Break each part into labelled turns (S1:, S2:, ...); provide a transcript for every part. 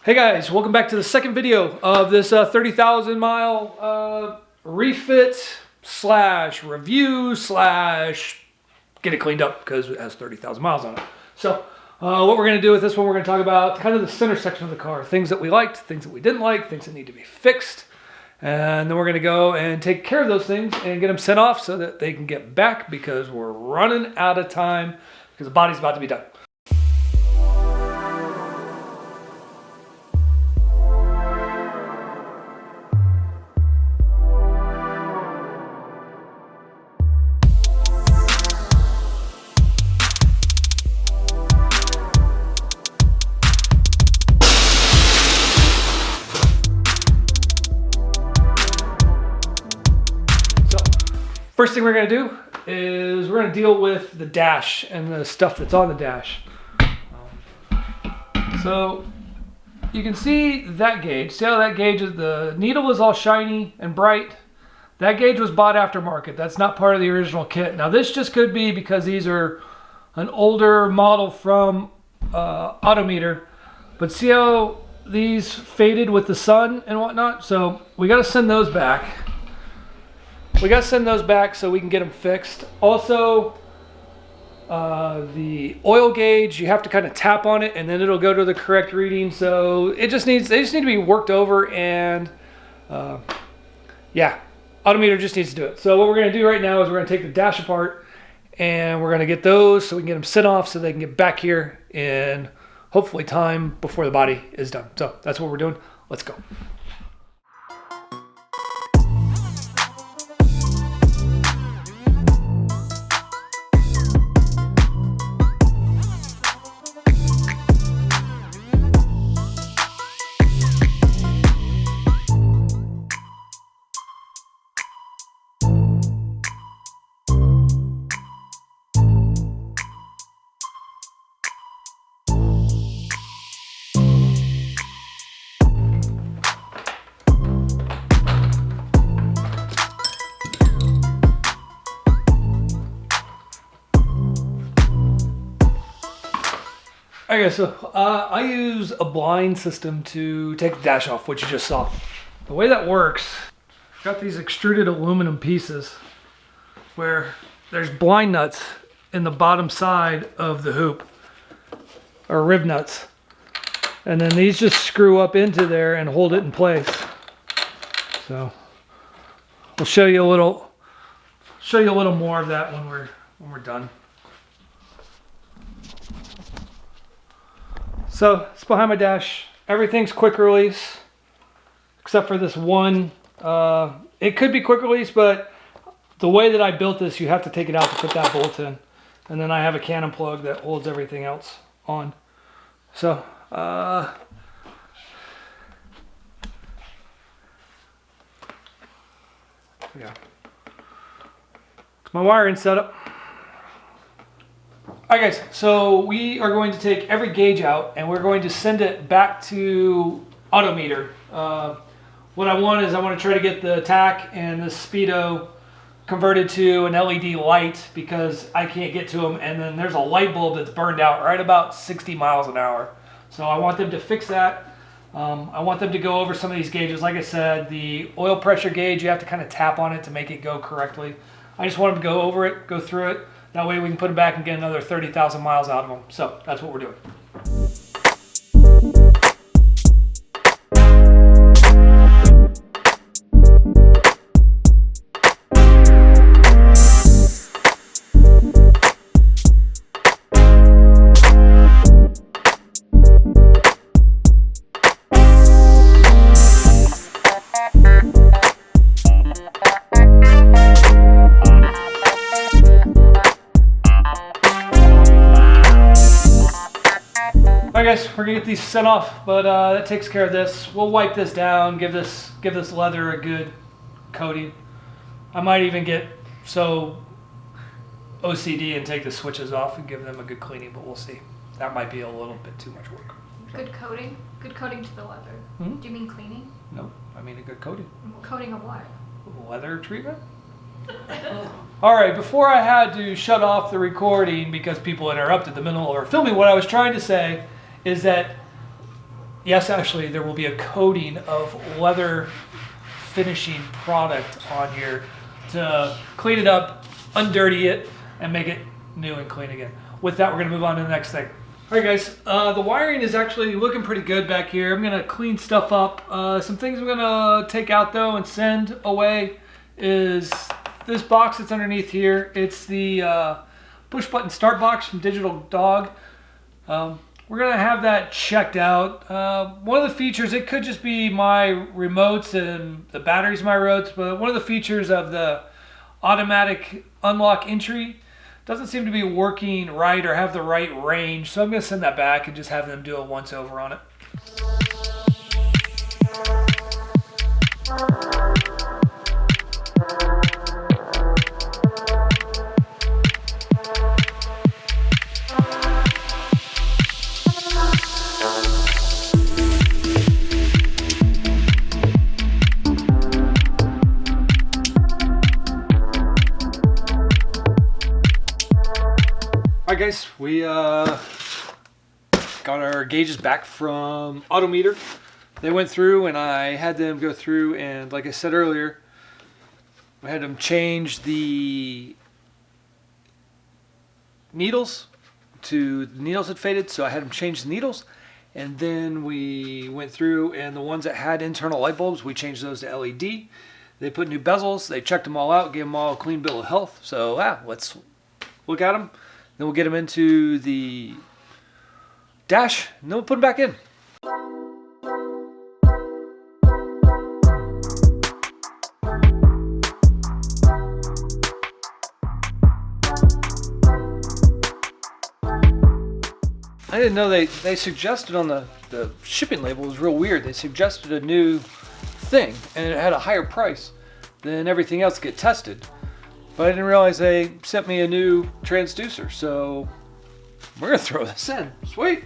S1: Hey guys, welcome back to the second video of this 30,000 mile refit slash review slash get it cleaned up because it has 30,000 miles on it. So what we're going to do with this one, we're going to talk about kind of the center section of the car. Things that we liked, things that we didn't like, things that need to be fixed. And then we're going to go and take care of those things and get them sent off so that they can get back because we're running out of time because the body's about to be done. First thing we're going to do is we're going to deal with the dash and the stuff that's on the dash. So you can see that gauge. See how that gauge is, the needle is all shiny and bright. That gauge was bought aftermarket. That's not part of the original kit. Now this just could be because these are an older model from Autometer. But see how these faded with the sun and whatnot? So we got to send those back. We got to send those back so we can get them fixed. Also, the oil gauge, you have to kind of tap on it and then it'll go to the correct reading. So they just need to be worked over and yeah, Autometer just needs to do it. So what we're going to do right now is we're going to take the dash apart and we're going to get those so we can get them sent off so they can get back here in hopefully time before the body is done. So that's what we're doing. Let's go. Okay, so I use a blind system to take the dash off, which you just saw. The way that works, I've got these extruded aluminum pieces where there's blind nuts in the bottom side of the hoop, or rib nuts. And then these just screw up into there and hold it in place. So we'll show you a little more of that when we're done. So it's behind my dash. Everything's quick release, except for this one. It could be quick release, but the way that I built this, you have to take it out to put that bolt in. And then I have a cannon plug that holds everything else on. So, yeah. It's my wiring setup. Alright guys, so we are going to take every gauge out and we're going to send it back to Autometer. What I want to try to get the tack and the speedo converted to an LED light because I can't get to them, and then there's a light bulb that's burned out right about 60 miles an hour. So I want them to fix that. I want them to go over some of these gauges. Like I said, the oil pressure gauge, you have to kind of tap on it to make it go correctly. I just want them to go over it, go through it. That way we can put them back and get another 30,000 miles out of them. So that's what we're doing. Alright guys, we're gonna get these sent off, but that takes care of this. We'll wipe this down, give this leather a good coating. I might even get so OCD and take the switches off and give them a good cleaning, but we'll see. That might be a little bit too much work.
S2: Good coating? Good coating to the leather.
S1: Mm-hmm.
S2: Do you mean cleaning?
S1: No, I mean a good coating.
S2: Coating of what?
S1: Leather treatment? All right, before I had to shut off the recording because people interrupted the middle of our filming, what I was trying to say is that yes, actually, there will be a coating of leather finishing product on here to clean it up, undirty it, and make it new and clean again. With that, we're going to move on to the next thing. All right, guys, the wiring is actually looking pretty good back here. I'm going to clean stuff up. Some things I'm going to take out, though, and send away is this box that's underneath here. It's the push button start box from Digital Dog. We're going to have that checked out. One of the features, it could just be my remotes and the batteries of my remotes, but one of the features of the automatic unlock entry doesn't seem to be working right or have the right range. So I'm going to send that back and just have them do a once over on it. Alright guys, we got our gauges back from Autometer. They went through and I had them go through and, like I said earlier, I had them change the needles to the needles had faded, so I had them change the needles, and then we went through and the ones that had internal light bulbs, we changed those to LED. They put new bezels, they checked them all out, gave them all a clean bill of health. So let's look at them. Then we'll get them into the dash, and then we'll put them back in. I didn't know they suggested on the shipping label, it was real weird. They suggested a new thing, and it had a higher price than everything else to get tested. But I didn't realize they sent me a new transducer, so we're gonna throw this in. Sweet.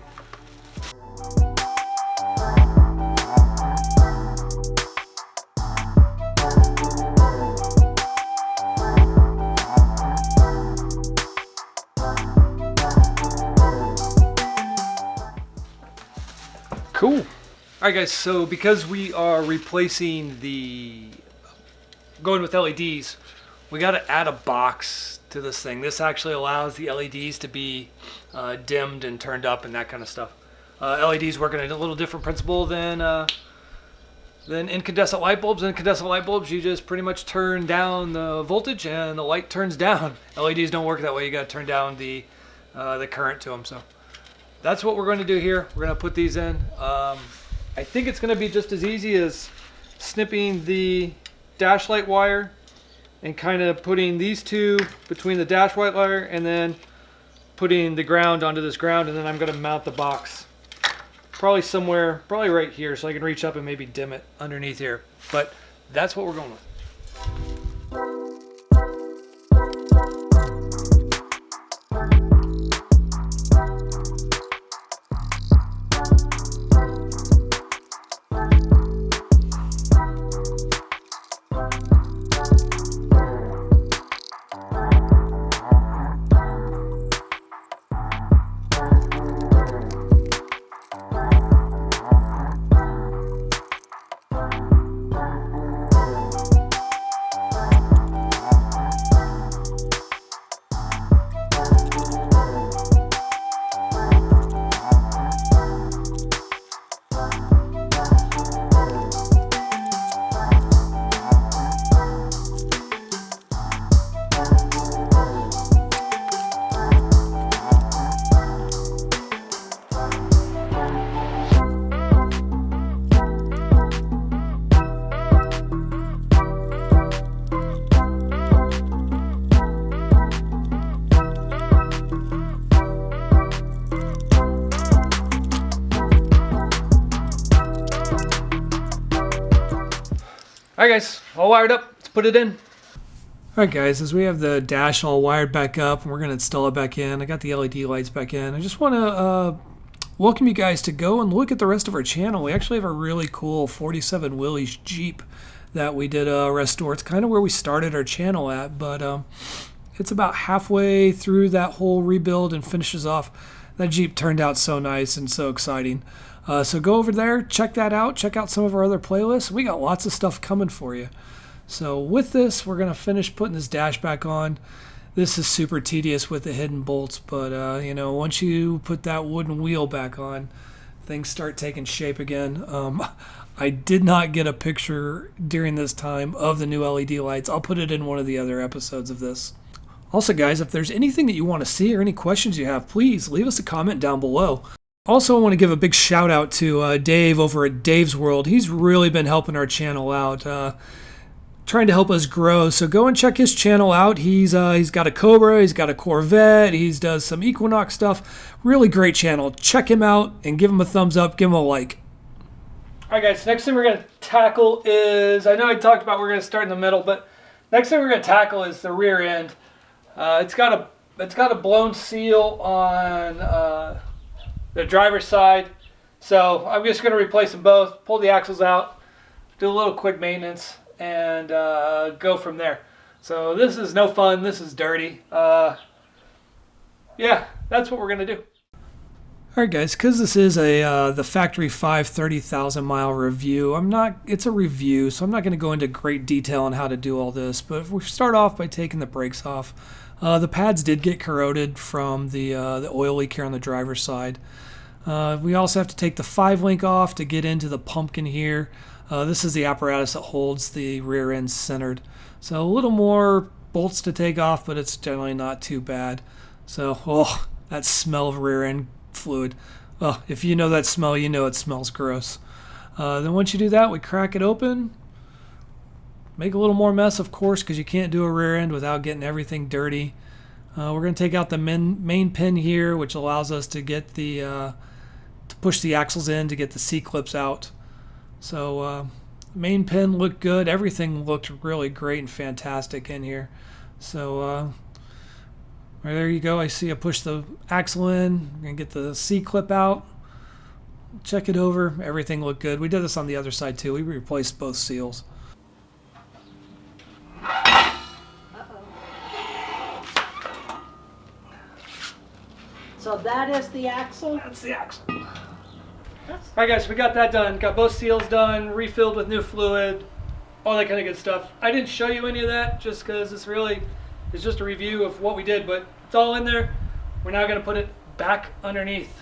S1: Cool. All right, guys, so because we are replacing going with LEDs, we got to add a box to this thing. This actually allows the LEDs to be dimmed and turned up and that kind of stuff. LEDs work in a little different principle than incandescent light bulbs. Incandescent light bulbs, you just pretty much turn down the voltage and the light turns down. LEDs don't work that way. You got to turn down the current to them. So that's what we're going to do here. We're going to put these in. I think it's going to be just as easy as snipping the dash light wire and kind of putting these two between the dash light wire and then putting the ground onto this ground, and then I'm going to mount the box probably right here so I can reach up and maybe dim it underneath here. But that's what we're going with. All right, guys, all wired up. Let's put it in. All right, guys, as we have the dash all wired back up and we're going to install it back in, I got the LED lights back in. I just want to welcome you guys to go and look at the rest of our channel. We actually have a really cool 47 Willys Jeep that we did restore. It's kind of where we started our channel at, but it's about halfway through that whole rebuild and finishes off. That Jeep turned out so nice and so exciting. So go over there, check that out, check out some of our other playlists. We got lots of stuff coming for you. So with this, we're going to finish putting this dash back on. This is super tedious with the hidden bolts, but you know, once you put that wooden wheel back on, things start taking shape again. I did not get a picture during this time of the new LED lights. I'll put it in one of the other episodes of this. Also, guys, if there's anything that you want to see or any questions you have, please leave us a comment down below. Also, I want to give a big shout out to Dave over at Dave's World. He's really been helping our channel out, trying to help us grow. So go and check his channel out. He's got a Cobra, he's got a Corvette, he does some Equinox stuff. Really great channel. Check him out and give him a thumbs up, give him a like. All right, guys, next thing we're going to tackle is, I know I talked about we're going to start in the middle, but next thing we're going to tackle is the rear end. It's got a blown seal on the driver's side, so I'm just going to replace them both, pull the axles out, do a little quick maintenance, and go from there. So this is no fun, this is dirty. Yeah, that's what we're going to do. Alright guys, because this is the Factory 5 30,000 mile review, it's a review, so I'm not going to go into great detail on how to do all this, but if we start off by taking the brakes off. The pads did get corroded from the oil leak here on the driver's side. We also have to take the 5-link off to get into the pumpkin here. This is the apparatus that holds the rear end centered. So a little more bolts to take off, but it's generally not too bad. So, oh, that smell of rear end fluid. Oh, if you know that smell, you know it smells gross. Then once you do that, we crack it open. Make a little more mess, of course, because you can't do a rear end without getting everything dirty. We're going to take out the main pin here, which allows us to get the to push the axles in to get the C-clips out. So main pin looked good. Everything looked really great and fantastic in here. So there you go. I see I push the axle in. I'm going to get the C-clip out. Check it over. Everything looked good. We did this on the other side too. We replaced both seals.
S3: So that is the axle?
S1: That's the axle. Alright guys, we got that done. Got both seals done, refilled with new fluid, all that kind of good stuff. I didn't show you any of that just because it's just a review of what we did, but it's all in there. We're now going to put it back underneath.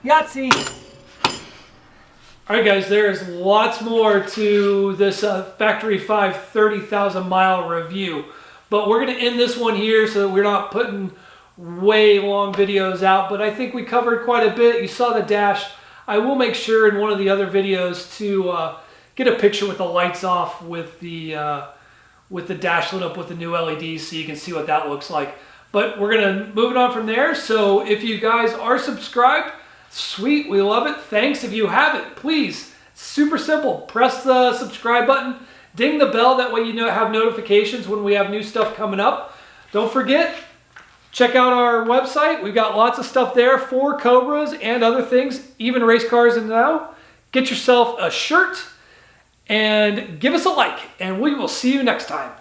S1: Yahtzee! Alright guys, there's lots more to this Factory 5 30,000 mile review. But we're going to end this one here so that we're not putting way long videos out. But I think we covered quite a bit. You saw the dash. I will make sure in one of the other videos to get a picture with the lights off with the dash lit up with the new LEDs so you can see what that looks like. But we're going to move it on from there. So if you guys are subscribed, sweet, we love it. Thanks. If you haven't, please, super simple. Press the subscribe button, ding the bell, that way you have notifications when we have new stuff coming up. Don't forget, check out our website. We've got lots of stuff there for Cobras and other things, even race cars and now. Get yourself a shirt and give us a like, and we will see you next time.